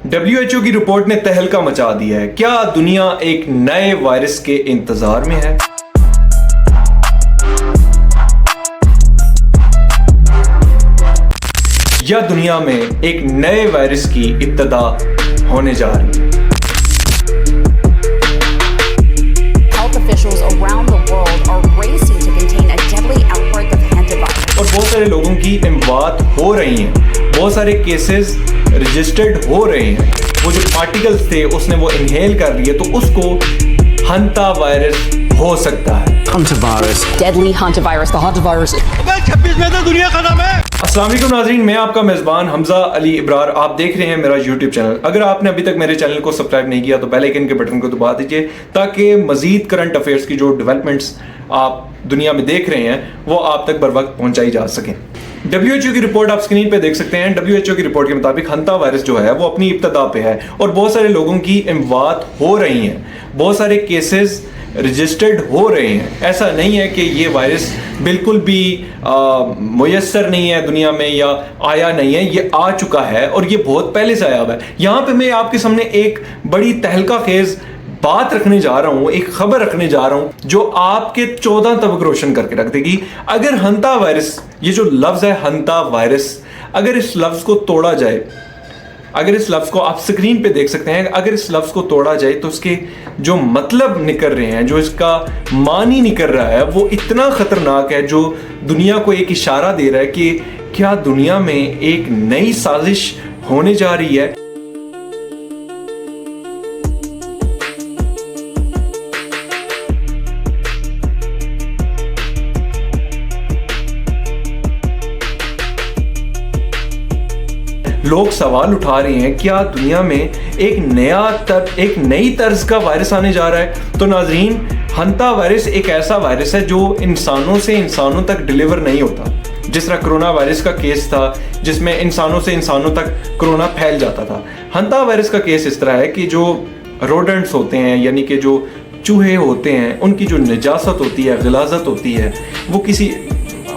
WHO की report ने तहलका मचा दिया है। क्या दुनिया एक नए वायरस के इंतजार में है? या दुनिया में एक नए वायरस की इब्तिदा होने जा रही है? Health officials around the world are racing to contain a deadly outbreak of hantavirus. और बहुत सारे लोगों की इमवात हो रही हैं, बहुत सारे केसेस रजिस्टर्ड हो रहे हैं। वो जो पार्टिकल्स थे उसने वो इनहेल कर लिए, तो उसको हंता वायरस हो सकता है। Hantavirus. Deadly hantavirus. The hantavirus. 26 में तो दुनिया खत्म है। अस्सलाम वालेकुम नाज़रीन, मैं आपका मेज़बान हमजा अली इब्रार। आप देख रहे हैं मेरा यूट्यूब चैनल। अगर आपने अभी तक मेरे चैनल को सब्सक्राइब नहीं किया तो बेल आइकन के बटन को दबा दीजिए, ताकि मजीद करंट अफेयर्स की जो डेवलपमेंट्स आप दुनिया में देख रहे हैं वो आप तक बर वक्त पहुंचाई जा सकें। WHO की रिपोर्ट आप स्क्रीन पे देख सकते हैं। WHO की रिपोर्ट के मुताबिक हंता वायरस जो है वो अपनी इब्तिदा पे है और बहुत सारे लोगों की इमवात हो रही हैं, बहुत सारे केसेस रजिस्टर्ड हो रहे हैं। ऐसा नहीं है कि ये वायरस बिल्कुल भी मुयस्सर नहीं है दुनिया में या आया नहीं है, ये आ चुका है और ये बहुत पहले से आया हुआ है। यहाँ पे मैं आपके सामने एक बड़ी तहलका खेज बात रखने जा रहा हूं, एक खबर रखने जा रहा हूं जो आपके 14 तबक रोशन करके रख देगी। अगर हंता वायरस, ये जो लफ्ज है हंता वायरस, अगर इस लफ्ज को तोड़ा जाए, अगर इस लफ्ज को आप स्क्रीन पे देख सकते हैं, अगर इस लफ्ज को तोड़ा जाए तो उसके जो मतलब निकल रहे हैं, जो इसका मानी निकल रहा है, वो इतना खतरनाक है जो दुनिया को एक इशारा दे रहा है कि क्या दुनिया में एक नई साजिश होने जा रही है। लोग सवाल उठा रहे हैं क्या दुनिया में एक नई तर्ज का वायरस आने जा रहा है। तो नाजरीन, हंता वायरस एक ऐसा वायरस है जो इंसानों से इंसानों तक डिलीवर नहीं होता। जिस तरह कोरोना वायरस का केस था जिसमें इंसानों से इंसानों तक कोरोना फैल जाता था, हंता वायरस का केस इस तरह है कि जो रोडेंट्स होते हैं, यानी कि जो चूहे होते हैं, उनकी जो निजासत होती है, गिलाजत होती है, वो किसी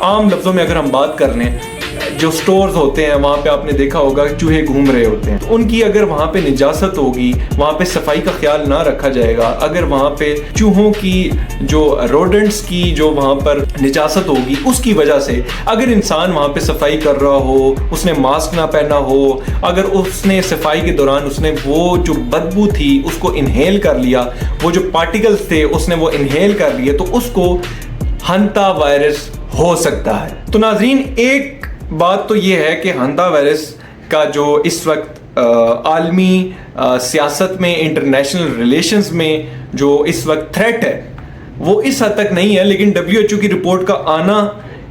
आम लफ्ज़ों में अगर हम बात कर लें, जो स्टोर्स होते हैं वहाँ पे आपने देखा होगा चूहे घूम रहे होते हैं, तो उनकी अगर वहाँ पे निजासत होगी, वहाँ पे सफाई का ख्याल ना रखा जाएगा, अगर वहाँ पे चूहों की जो रोडेंट्स की जो वहाँ पर निजासत होगी, उसकी वजह से अगर इंसान वहाँ पे सफाई कर रहा हो, उसने मास्क ना पहना हो, अगर उसने सफाई के दौरान उसने वो जो बदबू थी उसको इनहेल कर लिया, वो जो पार्टिकल्स थे उसने वो इनहेल कर लिए, तो उसको हंता वायरस हो सकता है। तो नाजरीन, एक बात तो ये है कि हंता वायरस का जो इस वक्त आलमी सियासत में, इंटरनेशनल रिलेशंस में जो इस वक्त थ्रेट है वो इस हद तक नहीं है, लेकिन WHO की रिपोर्ट का आना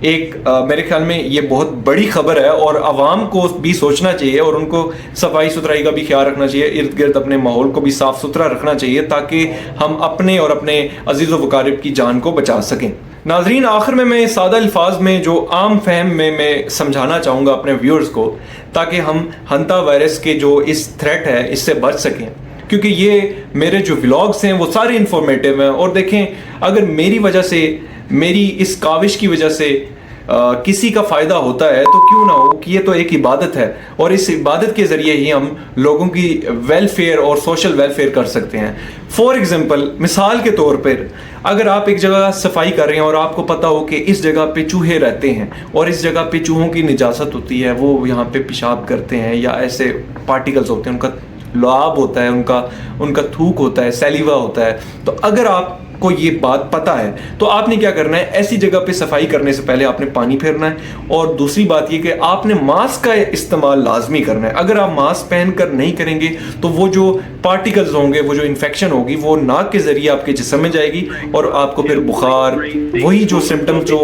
एक मेरे ख्याल में ये बहुत बड़ी खबर है और आवाम को भी सोचना चाहिए और उनको सफाई सुथराई का भी ख्याल रखना चाहिए, इर्द गिर्द अपने माहौल को भी साफ सुथरा रखना चाहिए, ताकि हम अपने और अपने अजीज़ व वकारिब की जान को बचा सकें। नाजरीन, आखिर में मैं सादा अल्फाज में जो आम फहम में मैं समझाना चाहूँगा अपने व्यूअर्स को, ताकि हम हंता वायरस के जो इस थ्रेट है इससे बच सकें, क्योंकि ये मेरे जो व्लॉग्स हैं वो सारे इंफॉर्मेटिव हैं। और देखें, अगर मेरी वजह से, मेरी इस काविश की वजह से किसी का फ़ायदा होता है तो क्यों ना हो, कि ये तो एक इबादत है और इस इबादत के ज़रिए ही हम लोगों की वेलफेयर और सोशल वेलफेयर कर सकते हैं। फॉर एग्ज़ाम्पल, मिसाल के तौर पर, अगर आप एक जगह सफाई कर रहे हैं और आपको पता हो कि इस जगह पे चूहे रहते हैं और इस जगह पे चूहों की निजासत होती है, वो यहाँ पे पेशाब करते हैं या ऐसे पार्टिकल्स होते हैं, उनका लुआब होता है, उनका थूक होता है, सैलिवा होता है, तो अगर आप को ये बात पता है तो आपने क्या करना है, ऐसी जगह पे सफाई करने से पहले आपने पानी फेरना है। और दूसरी बात ये कि आपने मास्क का इस्तेमाल लाजमी करना है। अगर आप मास्क पहनकर नहीं करेंगे तो वो जो पार्टिकल्स होंगे, वो जो इन्फेक्शन होगी, वो नाक के जरिए आपके जिस्म में जाएगी और आपको फिर बुखार, वही जो सिम्टम्स जो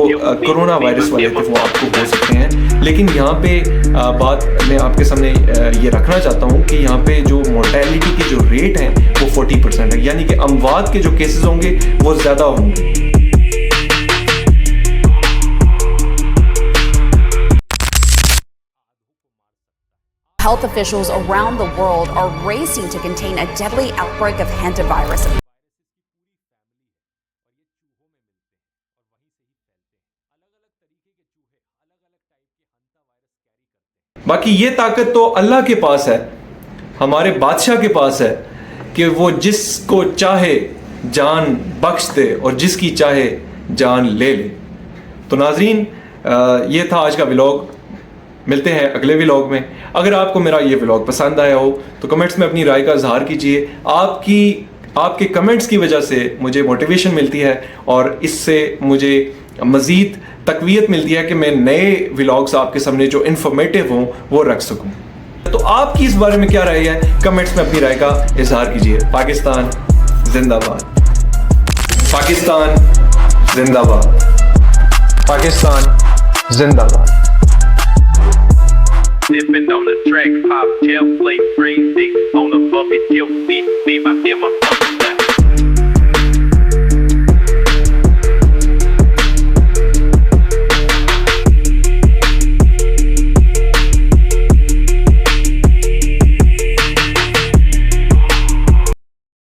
कोरोना वायरस वाले थे वो आपको हो सकते हैं। लेकिन यहाँ पे बात मैं आपके सामने ये रखना चाहता हूँ कि यहाँ पे जो मोर्टेलिटी की जो रेट है वो 40% है, यानी कि अमवात के जो केसेस होंगे वो ज्यादा होंगे। Health officials around the world are racing to contain a deadly outbreak of hantavirus. बाकी ये ताकत तो अल्लाह के पास है हमारे बादशाह के पास है कि वो जिसको चाहे जान बख्श दे और जिसकी चाहे जान ले ले। तो नाजरीन, ये था आज का व्लॉग। मिलते हैं अगले व्लॉग में। अगर आपको मेरा ये व्लॉग पसंद आया हो तो कमेंट्स में अपनी राय का इजहार कीजिए। आपके कमेंट्स की वजह से मुझे मोटिवेशन मिलती है और इससे मुझे मज़ीद तकवीयत मिलती है कि मैं नए व्लॉग्स आपके सामने जो इन्फॉर्मेटिव हों वो रख सकूं। तो आपकी इस बारे में क्या राय है, कमेंट्स में अपनी राय का इजहार कीजिए। पाकिस्तान जिंदाबाद, पाकिस्तान जिंदाबाद, पाकिस्तान जिंदाबाद। Dipping on the track, pop, tail, plate, free, on the bucket, kill, beat, my